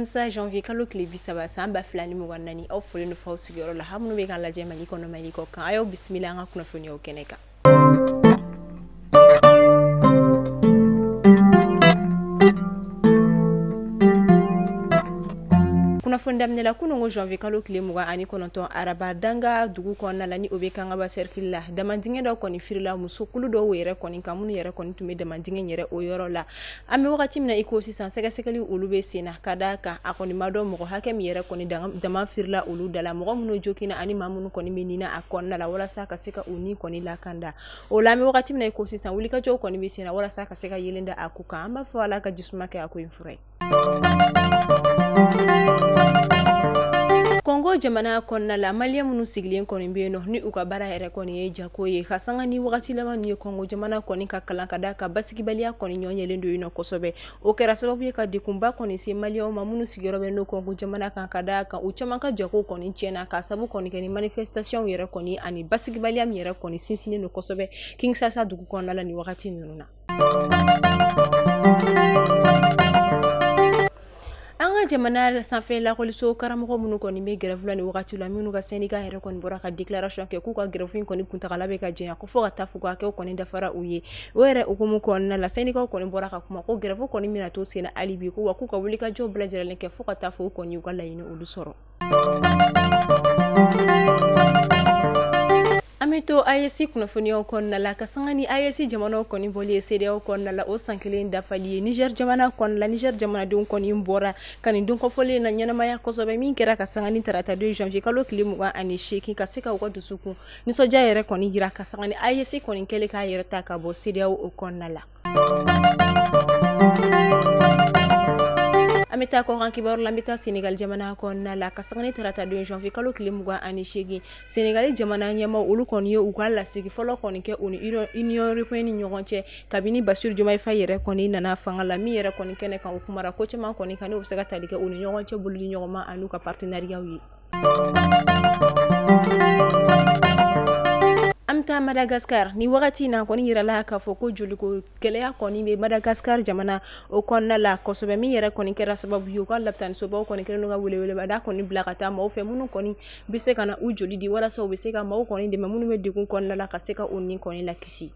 alamisa janvier kalo tile 30 san 2024 aw folen do faw sigiyɔrɔ la hamunu be kan lajɛ Mali kɔnɔ Mali kɔ kan ayo bisimila an ka kunnafoniyaw kɛnɛ kan. Kunnafoni daminɛla kunungo janvier kalo tile 29 araba danga dugu kɔnɔna la ni o be kan ka ba cercle la damandingɛ dɔ kɔni firila muso kulu dɔw yɛrɛ kɔni kan minnu yɛrɛ kɔni tun be damandingɛ yɛrɛ o yɔrɔ la an be wagati mina iko sisan sɛgɛsɛgɛli olu be senna ka da kan a kɔni ma dɔn mɔgɔ hakɛ min yɛrɛ kɔni dama firila olu dala mɔgɔ minnu jokina ani maa minnu kɔni be nina a kɔnɔna la walasa ka se ka u ni kɔni lakanda o la an be wagati mina iko sisan wulikajɔw kɔni be senna walasa ka se ka yelen da a ku kan an b'a fɔ Ala ka jisuma kɛ a ko in fura ye. Kongo jamana kɔnɔna la malien minnu sigilen kɔni be yen nɔ ni u ka baara yɛrɛ kɔni ye jako ye ka sanga ni wagati laban ni Kongo jamana kɔni ka kalan ka da ka basigibaliya kɔni ɲɔɲɛlen do yen nɔ kosɛbɛ o kɛra sababu ye ka dekunba kɔni se malien ma minnu sigiyɔrɔ bɛ no Kongo jamana kan ka da kan u caman ka jako kɔni tiɲɛna ka sabu kɔni kɛ ni manifestation yɛrɛ kɔni ani basigibaliya min yɛrɛ kɔni sinsinnen do kosɛbɛ Kinshasa dugu kɔnɔna la ni wagati ninnu na. An ka jamana sanfɛ lakɔliso karamɔgɔ minnu kɔni be grève la ni wagati la minnu ka syndicat yɛrɛ kɔni bɔra ka déclaration kɛ k'u ka grève kɔni kuntagala bɛ ka jɛnya ko fɔ ka taa fɔ ka kɛ kɔni dafara u ye o yɛrɛ hukumu kɔnɔna la syndicat kɔni bɔra ka kuma ko grève kɔni mina to senna hali bi ko wa k'u ka wulikajɔw bɛɛ lajɛlen kɛ fɔ ka taa fɔ u kɔni u ka laɲini olu sɔrɔ. Amito AES kunnafoniyaw kɔnɔna la ka sanga ni AES jamanaw kɔni bɔli CEDEAO kɔnɔna la o san kelen dafali ye Niger jamana kɔnɔna la Niger jamanadenw kɔni bɔra ka nin donkɔfɔlen na ɲɛnamaya kosɛbɛ min kɛra ka sanga ni tarata 2 janvier kalo tile 28 ka se ka u ka dusukun nisɔndiya yɛrɛ kɔni yira ka sanga ni AES kɔni kɛlen k'a yɛrɛ ta ka bɔ CEDEAO o kɔnɔna la. An bɛ taa kɔkan kibaru la an bɛ taa Senegal jamana kɔnɔna la ka sanga ni tarata 2 janvier kalo tile 28 Senegal jamana ɲɛmaw olu kɔni ye u ka lasigi fɔlɔ kɔni kɛ u ni Union européenne ni ɲɔgɔn cɛ kabini Bassirou Diomaye Faye yɛrɛ kɔni nana fanga la min yɛrɛ kɔni kɛnɛ kan u kumara ko caman kɔni kan n'u bɛ se ka tali kɛ u ni ɲɔgɔn cɛ bolo ni ɲɔgɔn ma an'u ka partenariat ye. Amta Madagascar ni wagati na kɔni yirala ka fɔ ko joliko gɛlɛya kɔni be Madagascar jamana o kɔnɔna la kosɛbɛ min yɛrɛ kɔni kɛra sababu ye u ka lapitanisobaw kɔni kɛlen ka welewelebada kɔni bila ka taa maaw fɛ minnu kɔni be se ka na u joli di walasa u be se ka maaw kɔni dɛmɛ minnu be degun kɔnɔna la ka se ka u ni kɔni la kisi.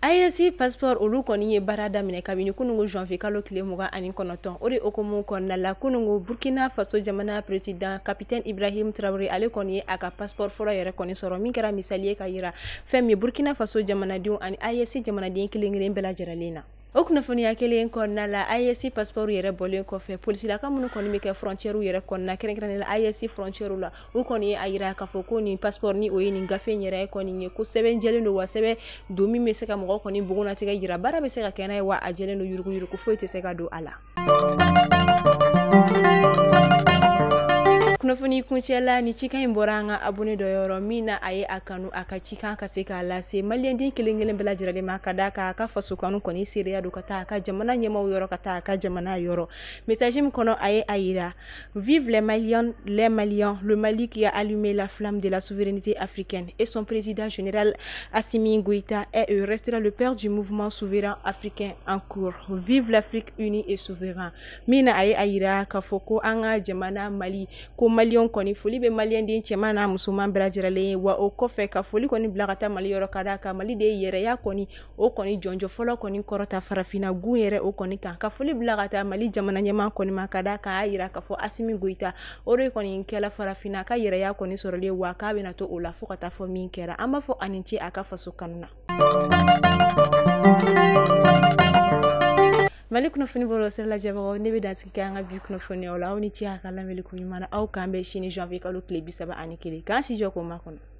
AES passeport olu kɔni ye baara daminɛ kabini kunungo janvier kalo tile 29 o de hukumu kɔnɔna la kunungo Burkina Faso jamana président capitaine Ibrahim Traoré ale kɔni ye a ka passeport fɔlɔ yɛrɛ kɔni sɔrɔ min kɛra misali ye ka yira fɛn min Burkina Faso jamanadenw ani AES jamanaden kelen-kelen bɛɛ lajɛlen na. O kunnafoniya kelen kɔnɔna la AES passeport yɛrɛ bɔlen kɔfɛ polisilaka minnu kɔni bɛ kɛ frontière yɛrɛ kɔnɔna kɛrɛnkɛrɛnnen la AES frontière la u kɔni ye a yira k'a fɔ ko nin passeport ni o ye nin gafe yɛrɛ kɔni ye ko sɛbɛn jɛlen don wa sɛbɛn don min bɛ se ka mɔgɔ kɔni bugunnatigɛ yira baara bɛ se ka kɛ n'a ye wa a jɛlen don yuruguyurugu foyi tɛ se ka don a la. Kunnafoni kuncɛla ni cikan in bɔra an ka abonné dɔ yɔrɔ min na a ye a kanu a ka cikan ka se k'a lase maliyɛnden kelen-kelen bɛɛ lajɛlen ma ka da k'a ka faso kanu kɔni seereya don ka taa a ka jamana ɲɛmaw yɔrɔ ka taa a ka jamana yɔrɔ message min kɔnɔ a ye a yira vive les Maliens le Mali qui a allumé la flamme de la souveraineté africaine et son président général Assimi Goïta est et restera le père du mouvement souverain africain en cours. Vive l'Afrique unie et souverain. Mina a ye a yira k'a fɔ ko an ka jamana Mali ko Malien kɔni foli be maliyɛnden cɛman n'a musoman bɛɛ lajɛlen ye wa o kɔfɛ ka foli kɔni bila ka taa Mali yɔrɔ ka da kan Mali de ye yɛrɛya kɔni o kɔni jɔnjɔ fɔlɔ kɔni kɔrɔta farafinna gun yɛrɛ o kɔni kan ka foli bila ka taa Mali jamana ɲɛmaa kɔni ma ka da kan a yira k'a fɔ Assimi Goïta o de kɔni kɛla farafinna ka yɛrɛya kɔni sɔrɔlen wa k'a bɛna to o la fo ka taa fɔ min kɛra an b'a fɔ ani ce a ka faso kanu na. Mali kunnafoni bɔlɔ sira lajɛbagaw ne bɛ dansigi kɛ an ka bi kunnafoniyaw la aw ni ce a ka lamɛnni ko ɲuman na aw k'an bɛn sini janvier kalo tile 31 k'an si jɔ k'o makɔnɔ.